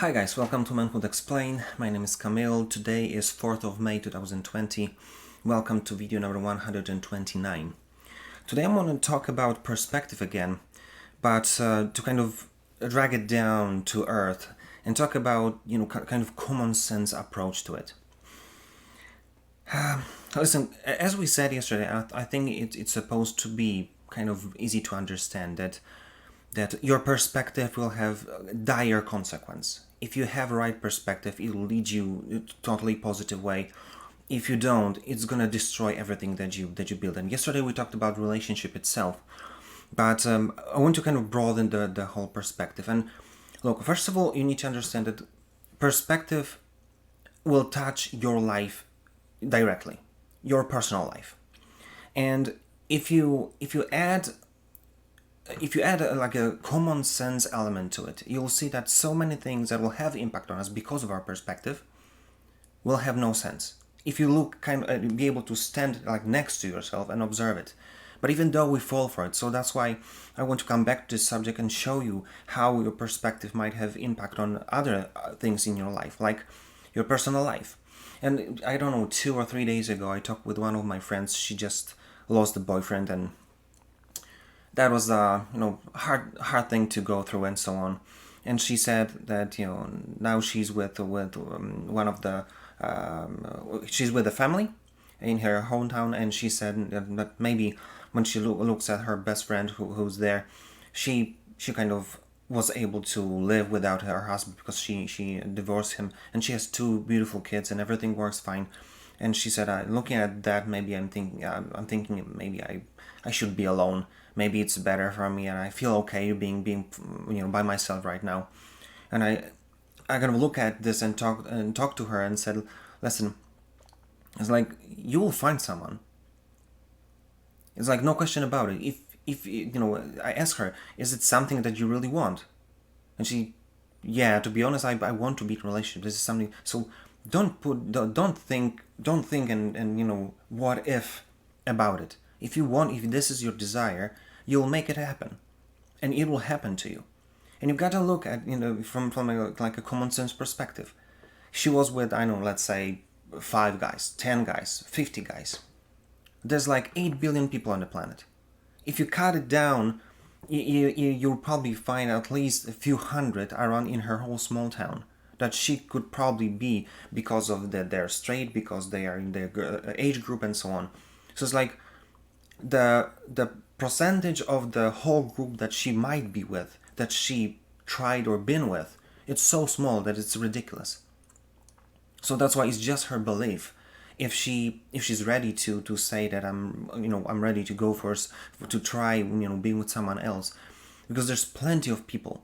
Hi guys, welcome to Manhood Explained. My name is Camille. Today is 4th of May 2020. Welcome to video number 129. Today I'm going to talk about perspective again, but to kind of drag it down to earth and talk about, kind of common sense approach to it. Listen, as we said yesterday, I think it's supposed to be kind of easy to understand that your perspective will have dire consequence. If you have a right perspective, it'll lead you in a totally positive way. If you don't, it's gonna destroy everything that you build. And yesterday we talked about relationship itself, but I want to kind of broaden the whole perspective. And look, first of all, you need to understand that perspective will touch your life directly, your personal life. And if you add like a common sense element to it, you'll see that so many things that will have impact on us because of our perspective will have no sense. If you look be able to stand like next to yourself and observe it. But even though we fall for it, so that's why I want to come back to this subject and show you how your perspective might have impact on other things in your life, like your personal life. And I don't know, 2 or 3 days ago, I talked with one of my friends. She just lost a boyfriend, and that was a hard thing to go through and so on. And she said that now she's with one of the she's with a family in her hometown, and she said that maybe when she looks at her best friend who's there, she kind of was able to live without her husband because she divorced him, and she has two beautiful kids and everything works fine. And she said, looking at that, maybe I'm thinking maybe I should be alone. Maybe it's better for me, and I feel okay being by myself right now. And I kind of look at this and talk to her and said, listen, it's like you will find someone. It's like no question about it. If I ask her, is it something that you really want? And yeah, to be honest, I want to be in a relationship. This is something. So don't think and what if about it. If this is your desire, you'll make it happen, and it will happen to you. And you've got to look at from like a common sense perspective. She was with, I know, let's say 5 guys, 10 guys, 50 guys. There's like 8 billion people on the planet. If you cut it down, you'll probably find at least a few hundred around in her whole small town that she could probably be because of they're straight, because they are in their age group and so on. So it's like the percentage of the whole group that she might be with, that she tried or been with, it's so small that it's ridiculous. So that's why it's just her belief. If she's ready to say that I'm ready to go first to try being with someone else, because there's plenty of people.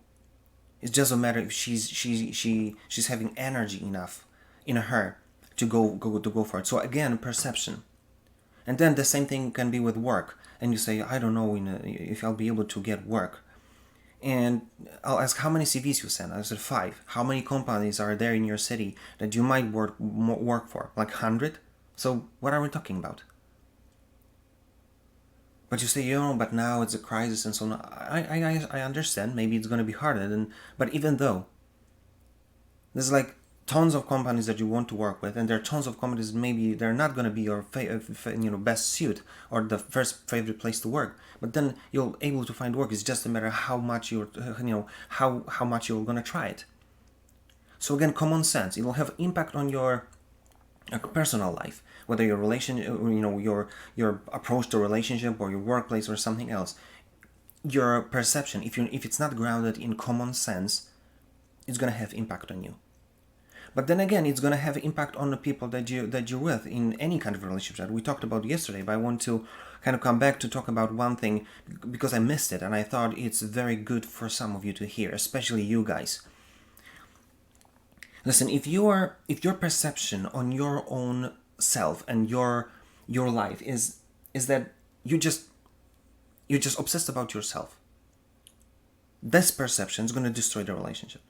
It's just a matter if she's having energy enough in her to go for it. So again, perception. And then the same thing can be with work. And you say, I don't know if I'll be able to get work. And I'll ask how many CVs you send. I said 5. How many companies are there in your city that you might work for? Like 100? So what are we talking about? But you say, but now it's a crisis and so on. I understand. Maybe it's going to be harder. But even though, there's like tons of companies that you want to work with, and there are tons of companies maybe they're not going to be your best suit or the first favorite place to work, but then you're able to find work. It's just a matter how much you're how much you're going to try it. So again, common sense, it will have impact on your personal life, whether your relation your approach to a relationship or your workplace or something else. Your perception, if it's not grounded in common sense, it's going to have impact on you. But then again, it's going to have impact on the people that you're with in any kind of relationship that we talked about yesterday. But I want to kind of come back to talk about one thing because I missed it, and I thought it's very good for some of you to hear, especially you guys. Listen, if your perception on your own self and your life is that you're just obsessed about yourself, this perception is going to destroy the relationship.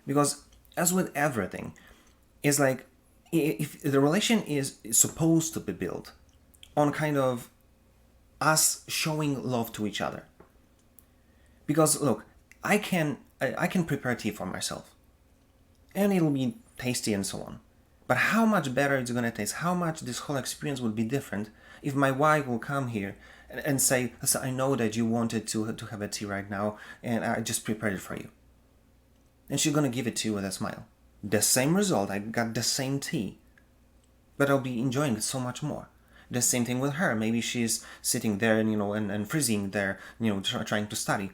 Because as with everything, it's like if the relation is supposed to be built on kind of us showing love to each other. Because look, I can prepare tea for myself. and it'll be tasty and so on. But how much better it's gonna taste, how much this whole experience would be different if my wife will come here and say, listen, I know that you wanted to have a tea right now, and I just prepared it for you. And she's gonna give it to you with a smile. The same result, I got the same tea, but I'll be enjoying it so much more. The same thing with her. Maybe she's sitting there and and freezing there, trying to study,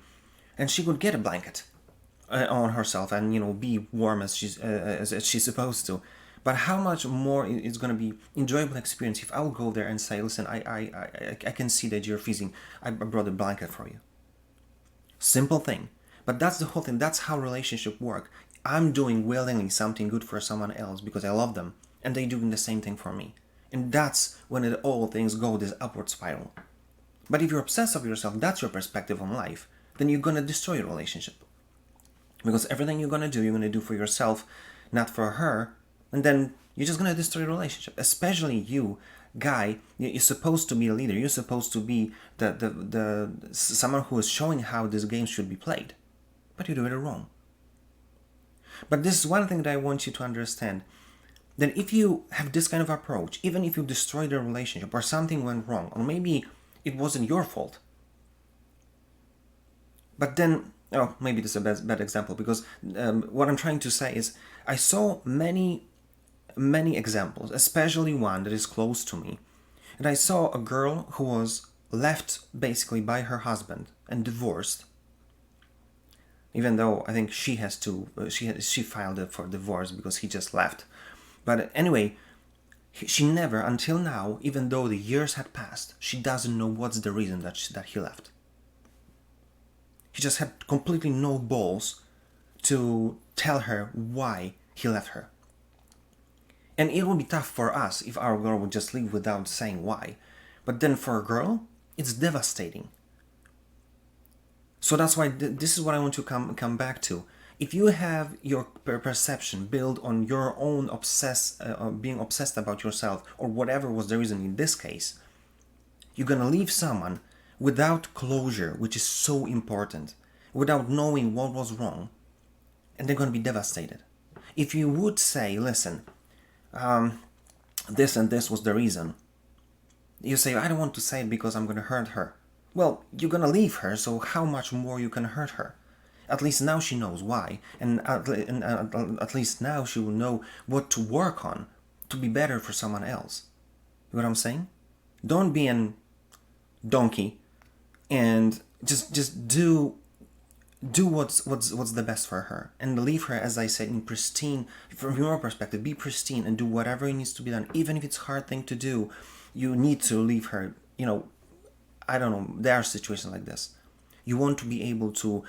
and she could get a blanket on herself and be warm as she's supposed to. But how much more it's going to be enjoyable experience if I'll go there and say, listen, I can see that you're freezing. I brought a blanket for you. Simple thing. But that's the whole thing. That's how relationships work. I'm doing willingly something good for someone else because I love them, and they doing the same thing for me. And that's when all things go this upward spiral. But if you're obsessed with yourself, that's your perspective on life, then you're going to destroy your relationship. Because everything you're going to do for yourself, not for her, and then you're just going to destroy your relationship. Especially you, guy, you're supposed to be a leader. You're supposed to be the someone who is showing how this game should be played. But you do it wrong. But this is one thing that I want you to understand. That if you have this kind of approach, even if you destroy the relationship or something went wrong, or maybe it wasn't your fault, but then, maybe this is a bad example, because what I'm trying to say is I saw many examples, especially one that is close to me, and I saw a girl who was left basically by her husband and divorced, even though I think she filed for divorce because he just left. But anyway, she never, until now, even though the years had passed, she doesn't know what's the reason that he left. He just had completely no balls to tell her why he left her. And it would be tough for us if our girl would just leave without saying why. But then for a girl, it's devastating. So that's why this is what I want to come back to. If you have your perception built on your own being obsessed about yourself, or whatever was the reason in this case, you're gonna leave someone without closure, which is so important, without knowing what was wrong, and they're gonna be devastated. If you would say, listen, this and this was the reason, you say, I don't want to say it because I'm gonna hurt her. Well, you're gonna leave her, so how much more you can hurt her? At least now she knows why, and at least now she will know what to work on to be better for someone else. You know what I'm saying? Don't be an donkey, and just do what's the best for her, and leave her, as I said, in pristine. From your perspective, be pristine and do whatever needs to be done, even if it's a hard thing to do. You need to leave her. I don't know. There are situations like this. You want to be able to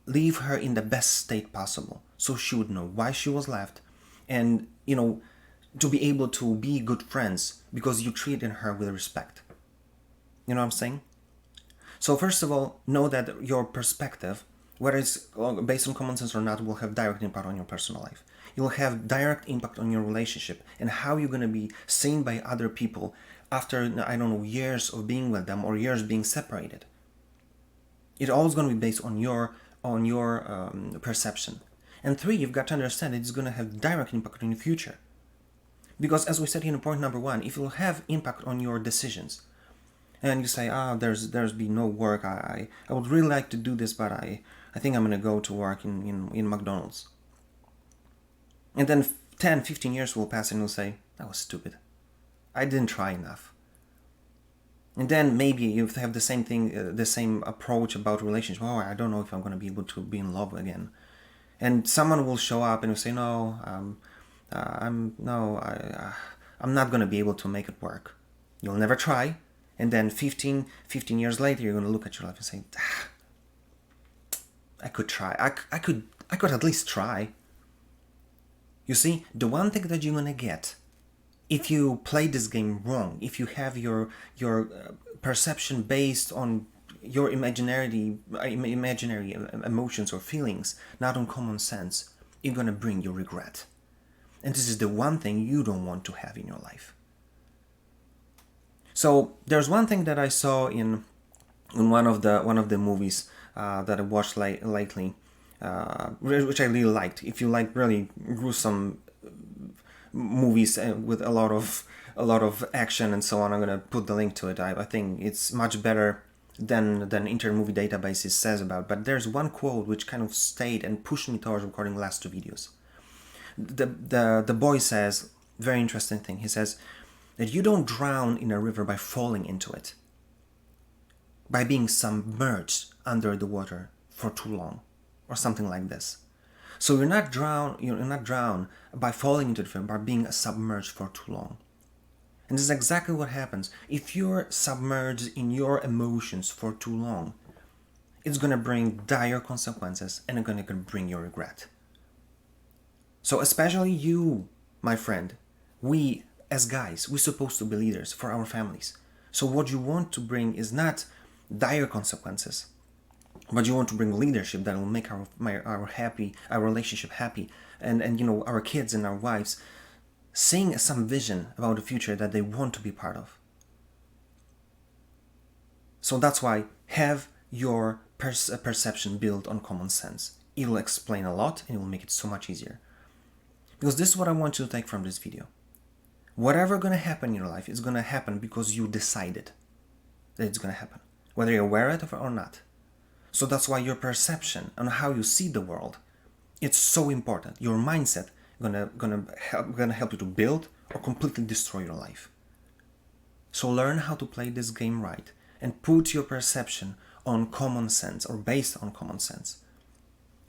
leave her in the best state possible, so she would know why she was left, and to be able to be good friends because you treated her with respect. You know what I'm saying? So first of all, know that your perspective, whether it's based on common sense or not, will have direct impact on your personal life. It will have direct impact on your relationship and how you're going to be seen by other people after, I don't know, years of being with them or years being separated. It's always going to be based on your perception. And 3, you've got to understand that it's going to have direct impact on your future. Because as we said here in point number 1, if it will have impact on your decisions, and you say, there's been no work, I would really like to do this, but I think I'm going to go to work in McDonald's. And then 10, 15 years will pass and you'll say, that was stupid. I didn't try enough. And then maybe you have the same thing, the same approach about relationships. Oh, I don't know if I'm going to be able to be in love again. And someone will show up and will say, no, I'm not going to be able to make it work. You'll never try. And then 15 years later, you're going to look at your life and say, I could try. I could at least try. You see, the one thing that you're going to get if you play this game wrong, if you have your perception based on your imaginary emotions or feelings, not on common sense, it's going to bring you regret. And this is the one thing you don't want to have in your life. So there's one thing that I saw in one of the movies that I watched lately. which I really liked. If you like really gruesome movies with a lot of action and so on, I'm gonna put the link to it. I think it's much better than Internet Movie Databases says about. But there's one quote which kind of stayed and pushed me towards recording the last two videos. The boy says, very interesting thing. He says that you don't drown in a river by falling into it, by being submerged under the water for too long, or something like this. So you're not drowned by falling into the river, by being submerged for too long. And this is exactly what happens. If you're submerged in your emotions for too long, it's going to bring dire consequences, and it's going to bring your regret. So especially you, my friend, we as guys, we're supposed to be leaders for our families. So what you want to bring is not dire consequences, but you want to bring leadership that will make our relationship happy, and our kids and our wives seeing some vision about the future that they want to be part of. So that's why have your perception built on common sense. It will explain a lot, and it will make it so much easier. Because this is what I want you to take from this video. Whatever going to happen in your life is going to happen because you decided that it's going to happen, whether you're aware of it or not. So that's why your perception and how you see the world, it's so important. Your mindset gonna help you to build or completely destroy your life. So learn how to play this game right and put your perception on common sense or based on common sense.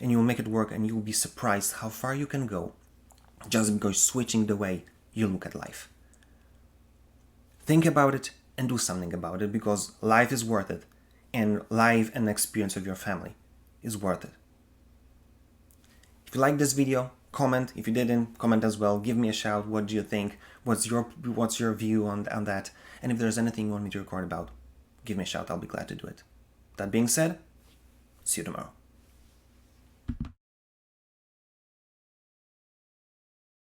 And you'll make it work, and you'll be surprised how far you can go just because switching the way you look at life. Think about it and do something about it, because life is worth it, and life and experience of your family is worth it. If you like this video, comment. If you didn't, comment as well. Give me a shout. What do you think? What's your view on that? And if there's anything you want me to record about, give me a shout. I'll be glad to do it. That being said, see you tomorrow.